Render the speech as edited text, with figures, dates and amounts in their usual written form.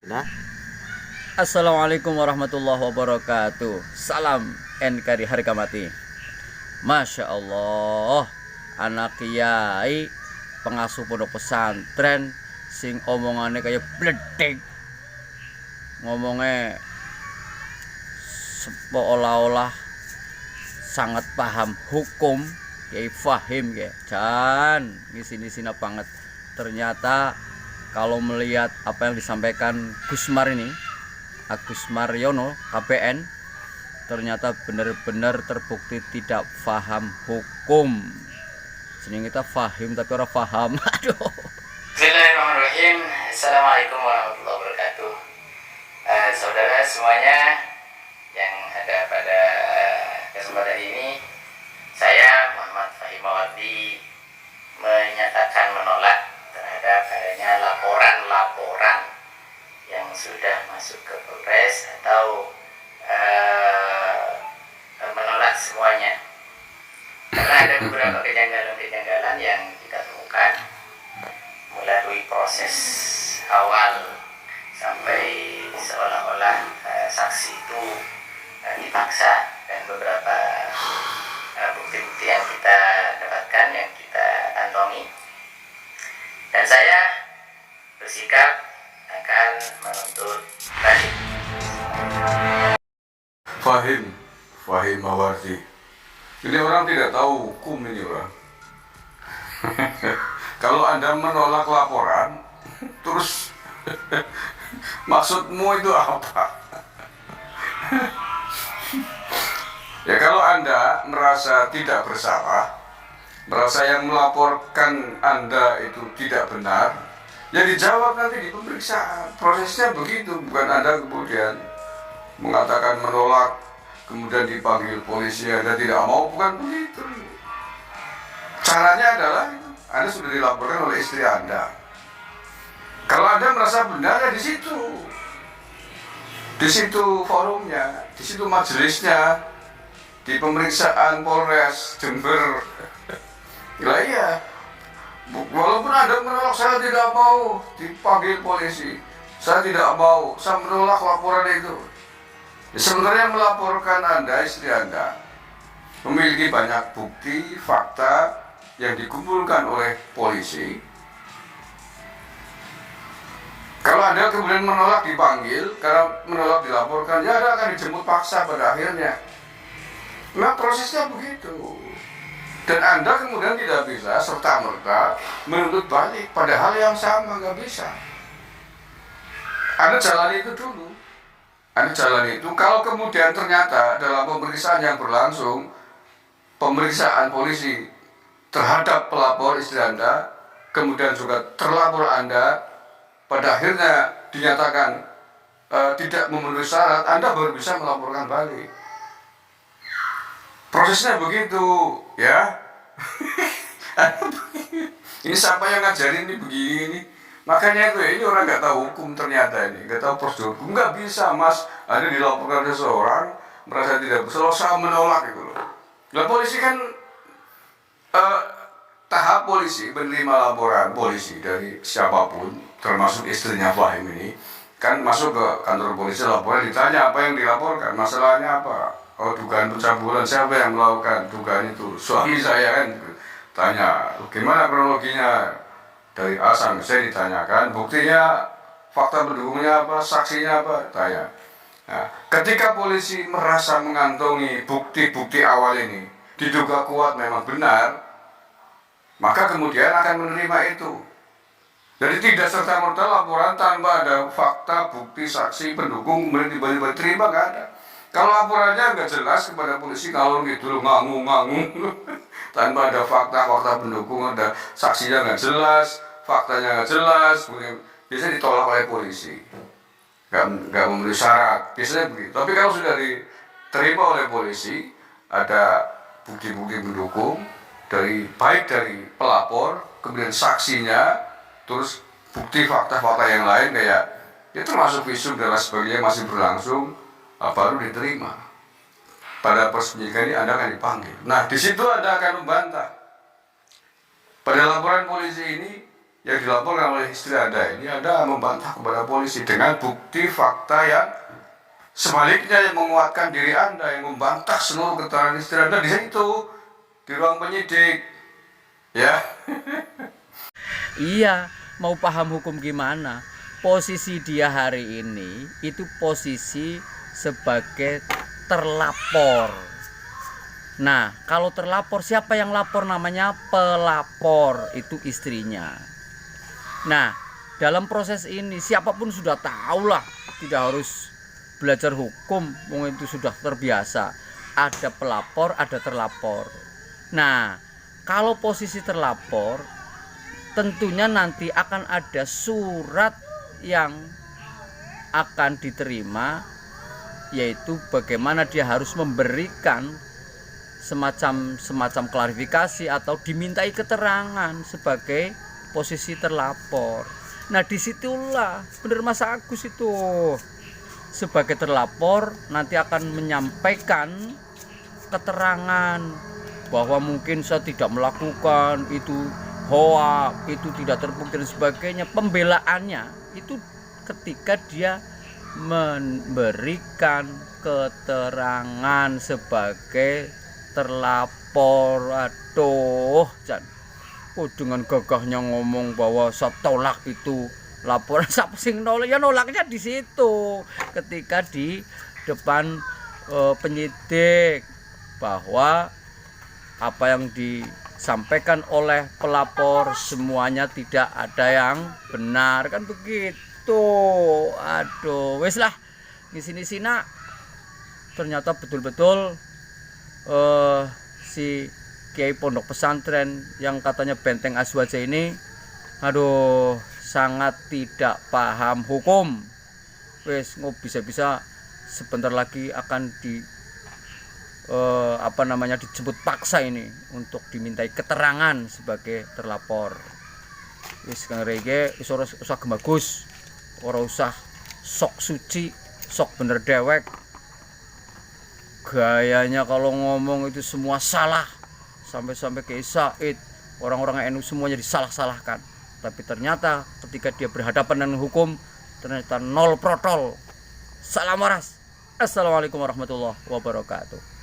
Nah, Assalamualaikum warahmatullahi wabarakatuh. Salam NKRI harga mati. Masya Allah, anak kiai pengasuh pondok pesantren sing omongannya kayak bledek, ngomongnya seolah-olah sangat paham hukum, kayak fahim kayak Jan ngisi-ngisina banget. Ternyata kalau melihat apa yang disampaikan Gusmar ini, Agus Mariono KPN, ternyata benar-benar terbukti tidak paham hukum. Sini kita fahim tapi orang paham. Aduh. Bismillahirrahmanirrahim. Assalamualaikum warahmatullahi wabarakatuh. Saudara semuanya yang ada pada kesempatan ini, saya Muhammad Fahimawardi menyatakan menolak terhadap adanya laporan-laporan yang sudah masuk ke Polres atau menolak semuanya, karena ada beberapa kejanggalan-kejanggalan yang kita temukan melalui proses awal sampai seolah-olah saksi itu dipaksa, dan beberapa bukti-bukti yang kita dapatkan, yang kita kantongi, dan saya bersikap akan menuntut balik. Fahim Mawardi. Ini orang tidak tahu hukum ini orang. Kalau Anda menolak laporan, terus maksudmu itu apa? Ya kalau Anda merasa tidak bersalah, merasa yang melaporkan Anda itu tidak benar, ya dijawab nanti di pemeriksaan. Prosesnya begitu, bukan Anda kemudian mengatakan menolak, kemudian dipanggil polisi, Anda tidak mau, bukan begitu. Caranya adalah Anda sudah dilaporkan oleh istri Anda. Kalau Anda merasa benar, ya di situ forumnya, di situ majelisnya, di pemeriksaan Polres Jember. Lah iya, walaupun Anda menolak, saya tidak mau dipanggil polisi, saya tidak mau, saya menolak laporan itu. Sebenarnya melaporkan Anda, istri Anda, memiliki banyak bukti, fakta yang dikumpulkan oleh polisi. Kalau Anda kemudian menolak dipanggil, karena menolak dilaporkan, ya Anda akan dijemput paksa pada akhirnya. Nah prosesnya begitu. Dan Anda kemudian tidak bisa serta-merta menuntut balik pada hal yang sama, nggak bisa. Anda jalani itu dulu. Anda jalani itu. Kalau kemudian ternyata dalam pemeriksaan yang berlangsung, pemeriksaan polisi terhadap pelapor istri Anda, kemudian juga terlapor Anda, pada akhirnya dinyatakan tidak memenuhi syarat, Anda baru bisa melaporkan balik. Prosesnya begitu, ya. Ini siapa yang ngajarin ini begini? Makanya itu, ini orang nggak tahu hukum ternyata ini, nggak tahu prosedur hukum. Nggak bisa, Mas. Anda dilaporkan seseorang merasa tidak bersalah, saya menolak itu loh. Nah polisi kan tahap polisi menerima laporan polisi dari siapapun, termasuk istrinya Fahim ini, kan masuk ke kantor polisi, laporan ditanya apa yang dilaporkan, masalahnya apa. Oh, dugaan pencabulan, siapa yang melakukan dugaan itu? Suami saya kan tanya, gimana kronologinya dari A sampai Z, ditanyakan, buktinya, fakta pendukungnya apa, saksinya apa, tanya. Nah, ketika polisi merasa mengantongi bukti-bukti awal ini, diduga kuat memang benar, maka kemudian akan menerima itu. Jadi tidak serta-merta laporan tanpa ada fakta, bukti, saksi, pendukung, kemudian tiba-tiba terima, nggak ada. Kalau laporannya nggak jelas kepada polisi, kalau gitu ngangung-ngangung tanpa ada fakta pendukung, ada saksinya nggak jelas, faktanya nggak jelas, biasanya ditolak oleh polisi, nggak memenuhi syarat, biasanya begitu. Tapi kalau sudah diterima oleh polisi, ada bukti-bukti pendukung baik dari pelapor, kemudian saksinya, terus bukti fakta-fakta yang lain kayak ya termasuk visum dan lain sebagainya masih berlangsung, baru diterima. Pada proses penyidikan ini Anda akan dipanggil. Nah di situ Anda akan membantah. Pada laporan polisi ini yang dilaporkan oleh istri Anda ini, Anda membantah kepada polisi dengan bukti fakta yang sebaliknya, yang menguatkan diri Anda, yang membantah seluruh keterangan istri Anda di situ, di ruang penyidik, ya. Iya, mau paham hukum gimana? Posisi dia hari ini itu posisi sebagai terlapor. Nah, kalau terlapor, siapa yang lapor? Namanya pelapor, itu istrinya. Nah, dalam proses ini siapapun sudah tahu lah, tidak harus belajar hukum, mungkin itu sudah terbiasa. Ada pelapor, ada terlapor. Nah, kalau posisi terlapor, tentunya nanti akan ada surat yang akan diterima, yaitu bagaimana dia harus memberikan semacam klarifikasi atau dimintai keterangan sebagai posisi terlapor. Nah, disitulah benar Mas Agus itu sebagai terlapor nanti akan menyampaikan keterangan bahwa mungkin saya tidak melakukan itu, hoax, itu tidak terbukti dan sebagainya. Pembelaannya itu ketika dia memberikan keterangan sebagai terlapor. Aduh, Jan. Dengan gagahnya ngomong bahwa saya tolak itu laporan. Siapa sing nolak? Ya nolaknya di situ ketika di depan penyidik bahwa apa yang disampaikan oleh pelapor semuanya tidak ada yang benar, kan begitu. Aduh, wes lah, di sini ternyata betul-betul si Kiai Pondok Pesantren yang katanya benteng Azwaja ini, aduh, sangat tidak paham hukum. Wes bisa-bisa sebentar lagi akan dijemput paksa ini untuk dimintai keterangan sebagai terlapor. Wis kang rege wis ora usah gemagus, ora usah sok suci, sok bener dewek. Gayanya kalau ngomong itu semua salah, sampai Kiai Said, orang-orang NU semuanya disalah-salahkan. Tapi ternyata ketika dia berhadapan dengan hukum, ternyata nol protol. Salam waras. Assalamualaikum warahmatullahi wabarakatuh.